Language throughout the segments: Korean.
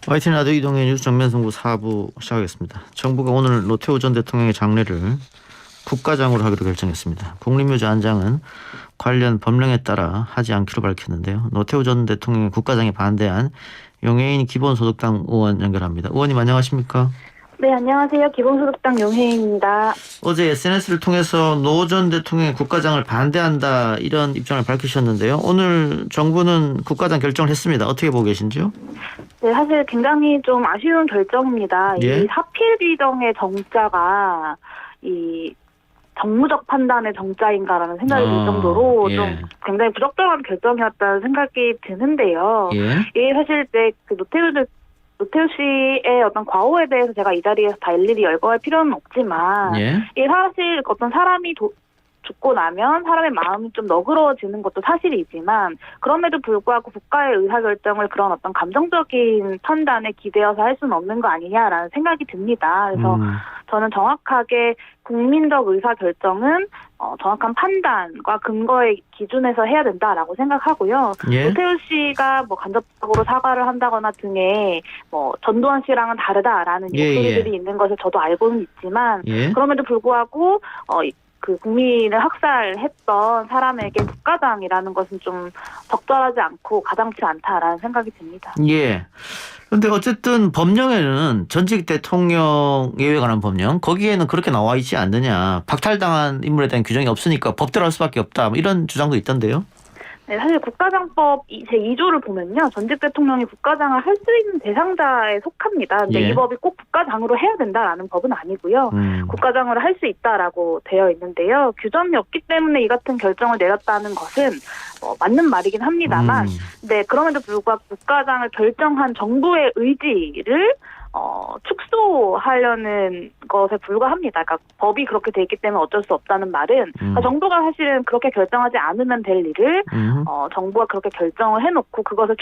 YTN 라디오 이동의 뉴스 정면승부 4부 시작하겠습니다. 정부가 오늘 노태우 전 대통령의 장례를 국가장으로 하기로 결정했습니다. 국립묘지 안장은 관련 법령에 따라 하지 않기로 밝혔는데요. 노태우 전 대통령의 국가장에 반대한 용해인 기본소득당 의원 연결합니다. 의원님 안녕하십니까? 네, 안녕하세요. 기본소득당 용혜인입니다. 어제 SNS를 통해서 노 전 대통령의 국가장을 반대한다 이런 입장을 밝히셨는데요. 오늘 정부는 국가장 결정을 했습니다. 어떻게 보고 계신지요? 네, 사실 굉장히 좀 아쉬운 결정입니다. 예? 이 사필비정의 정자가 이 정무적 판단의 정자인가라는 생각이 들 정도로 예. 좀 굉장히 부적절한 결정이었다는 생각이 드는데요. 예? 이게 사실 이제 그 노태우 씨의 어떤 과오에 대해서 제가 이 자리에서 다 일일이 열거할 필요는 없지만 예? 이게 사실 어떤 사람이 죽고 나면 사람의 마음이 좀 너그러워지는 것도 사실이지만 그럼에도 불구하고 국가의 의사결정을 그런 어떤 감정적인 판단에 기대어서 할 수는 없는 거 아니냐라는 생각이 듭니다. 그래서 저는 정확하게 국민적 의사결정은 정확한 판단과 근거의 기준에서 해야 된다라고 생각하고요. 예? 노태우 씨가 뭐 간접적으로 사과를 한다거나 등의 뭐 전두환 씨랑은 다르다라는 예, 목소리들이 예. 있는 것을 저도 알고는 있지만 예? 그럼에도 불구하고 그 국민을 학살했던 사람에게 국가장이라는 것은 좀 적절하지 않고 가당치 않다라는 생각이 듭니다. 예. 근데 어쨌든 법령에는 전직 대통령 예외 관한 법령 거기에는 그렇게 나와 있지 않느냐. 박탈당한 인물에 대한 규정이 없으니까 법대로 할 수밖에 없다. 뭐 이런 주장도 있던데요. 네, 사실 국가장법 제2조를 보면요. 전직 대통령이 국가장을 할 수 있는 대상자에 속합니다. 근데 예. 이 법이 꼭 국가장으로 해야 된다라는 법은 아니고요. 국가장으로 할 수 있다라고 되어 있는데요. 규정이 없기 때문에 이 같은 결정을 내렸다는 것은 맞는 말이긴 합니다만 네, 그럼에도 불구하고 국가장을 결정한 정부의 의지를 축소하려는 것에 불과합니다. 그러니까 법이 그렇게 돼 있기 때문에 어쩔 수 없다는 말은 그러니까 정부가 사실은 그렇게 결정하지 않으면 될 일을 정부가 그렇게 결정을 해놓고 그것을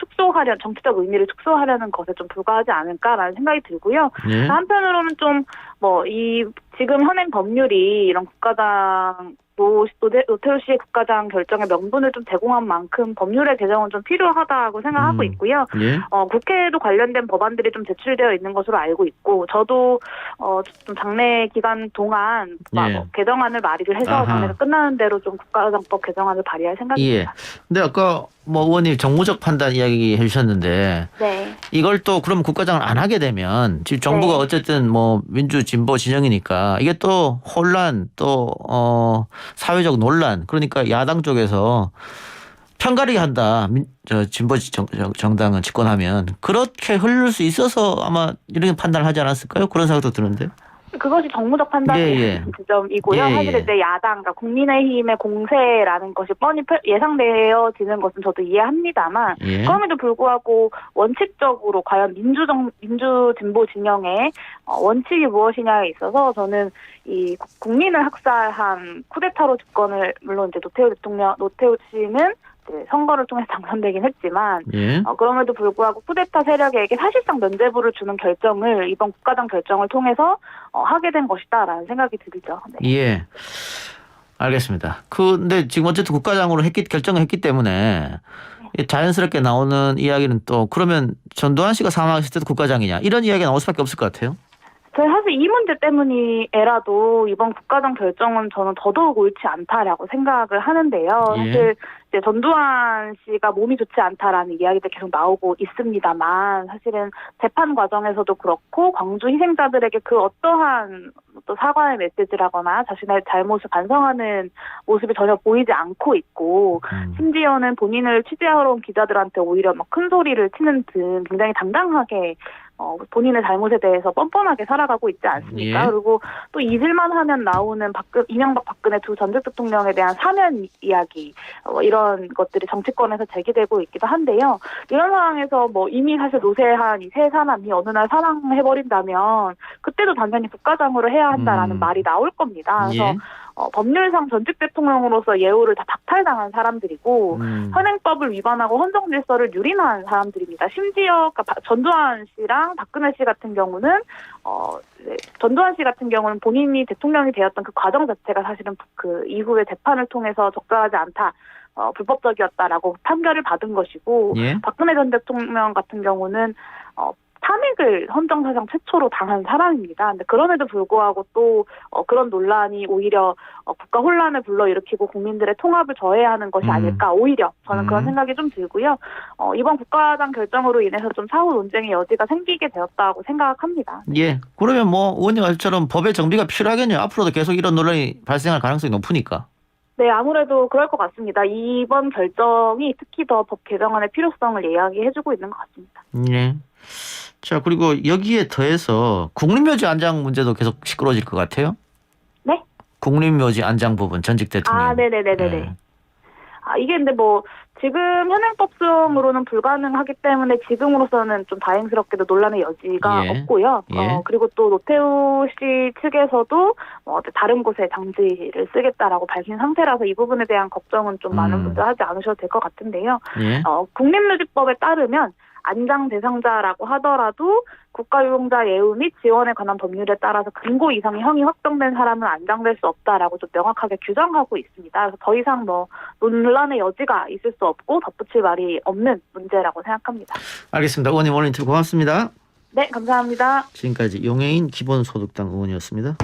정치적 의미를 축소하려는 것에 좀 불과하지 않을까라는 생각이 들고요. 예? 한편으로는 좀 지금 현행 법률이 이런 국가장 노태우 씨의 국가장 결정의 명분을 좀 제공한 만큼 법률의 개정은 좀 필요하다고 생각하고 있고요. 예? 국회에도 관련된 법안들이 좀 제출되어 있는 것으로 알고 있고 저도 좀 장례 기간 동안 예. 개정안을 발의를 해서 아하. 장례가 끝나는 대로 좀 국가장법 개정안을 발의할 생각입니다. 예. 근데 아까 의원님 정무적 판단 이야기 해주셨는데 네. 이걸 또 그럼 국가장을 안 하게 되면 지금 정부가 네. 어쨌든 민주 진보 진영이니까 이게 또 혼란 또 사회적 논란 그러니까 야당 쪽에서 편가르기 한다. 진보 정당은 집권하면 그렇게 흐를 수 있어서 아마 이런 판단을 하지 않았을까요? 그런 생각도 드는데. 그것이 정무적 판단의 예. 지점이고요. 예, 예. 사실 이제 야당, 그러니까 국민의힘의 공세라는 것이 뻔히 예상되어지는 것은 저도 이해합니다만 예. 그럼에도 불구하고 원칙적으로 과연 민주 진보 진영의 원칙이 무엇이냐에 있어서 저는 이 국민을 학살한 쿠데타로 집권을 물론 이제 노태우 씨는 선거를 통해서 당선되긴 했지만 예. 그럼에도 불구하고 쿠데타 세력에게 사실상 면죄부를 주는 결정을 이번 국가장 결정을 통해서 하게 된 것이다라는 생각이 들죠. 네. 예. 알겠습니다. 근데 지금 어쨌든 국가장으로 결정을 했기 때문에 자연스럽게 나오는 이야기는 또 그러면 전두환 씨가 사망했을 때도 국가장이냐 이런 이야기가 나올 수밖에 없을 것 같아요. 사실 이 문제 때문이라도 이번 국가장 결정은 저는 더더욱 옳지 않다라고 생각을 하는데요. 예. 사실 이제 전두환 씨가 몸이 좋지 않다라는 이야기도 계속 나오고 있습니다만 사실은 재판 과정에서도 그렇고 광주 희생자들에게 그 어떠한 또 사과의 메시지라거나 자신의 잘못을 반성하는 모습이 전혀 보이지 않고 있고 심지어는 본인을 취재하러 온 기자들한테 오히려 큰 소리를 치는 등 굉장히 당당하게 본인의 잘못에 대해서 뻔뻔하게 살아가고 있지 않습니까? 예. 그리고 또 잊을만 하면 나오는 이명박 박근혜 두 전직 대통령에 대한 사면 이야기 이런 것들이 정치권에서 제기되고 있기도 한데요. 이런 상황에서 이미 사실 노쇠한 이 세 사람이 어느 날 사망해버린다면 그때도 당연히 국가장으로 해야 한다라는 말이 나올 겁니다. 그래서 예. 법률상 전직 대통령으로서 예우를 다 박탈당한 사람들이고 현행법을 위반하고 헌정 질서를 유린한 사람들입니다. 심지어 전두환 씨랑 박근혜 씨 같은 경우는 전두환 씨 같은 경우는 본인이 대통령이 되었던 그 과정 자체가 사실은 그 이후에 재판을 통해서 적절하지 않다. 불법적이었다라고 판결을 받은 것이고 예. 박근혜 전 대통령 같은 경우는 탄핵을 헌정사상 최초로 당한 사람입니다. 근데 그럼에도 불구하고 또 그런 논란이 오히려 국가 혼란을 불러일으키고 국민들의 통합을 저해하는 것이 아닐까, 오히려 저는 그런 생각이 좀 들고요. 이번 국가장 결정으로 인해서 좀 사후 논쟁의 여지가 생기게 되었다고 생각합니다. 예. 그러면 뭐 의원님 말처럼 법의 정비가 필요하겠네요. 앞으로도 계속 이런 논란이 발생할 가능성이 높으니까. 네, 아무래도 그럴 것 같습니다. 이번 결정이 특히 더 법 개정안의 필요성을 이야기해주고 있는 것 같습니다. 예. 자, 그리고 여기에 더해서 국립묘지 안장 문제도 계속 시끄러워질 것 같아요. 네? 국립묘지 안장 부분 전직 대통령. 네네네네네. 이게 근데 뭐 지금 현행법상으로는 불가능하기 때문에 지금으로서는 좀 다행스럽게도 논란의 여지가 예. 없고요. 예. 그리고 또 노태우 씨 측에서도 다른 곳에 장지를 쓰겠다라고 밝힌 상태라서 이 부분에 대한 걱정은 좀 많은 분들 하지 않으셔도 될 것 같은데요. 예. 국립묘지법에 따르면 안장 대상자라고 하더라도 국가유공자 예우 및 지원에 관한 법률에 따라서 금고 이상의 형이 확정된 사람은 안장될 수 없다라고 좀 명확하게 규정하고 있습니다. 그래서 더 이상 논란의 여지가 있을 수 없고 덧붙일 말이 없는 문제라고 생각합니다. 알겠습니다. 의원님 오늘 인터뷰 고맙습니다. 네, 감사합니다. 지금까지 용해인 기본소득당 의원이었습니다.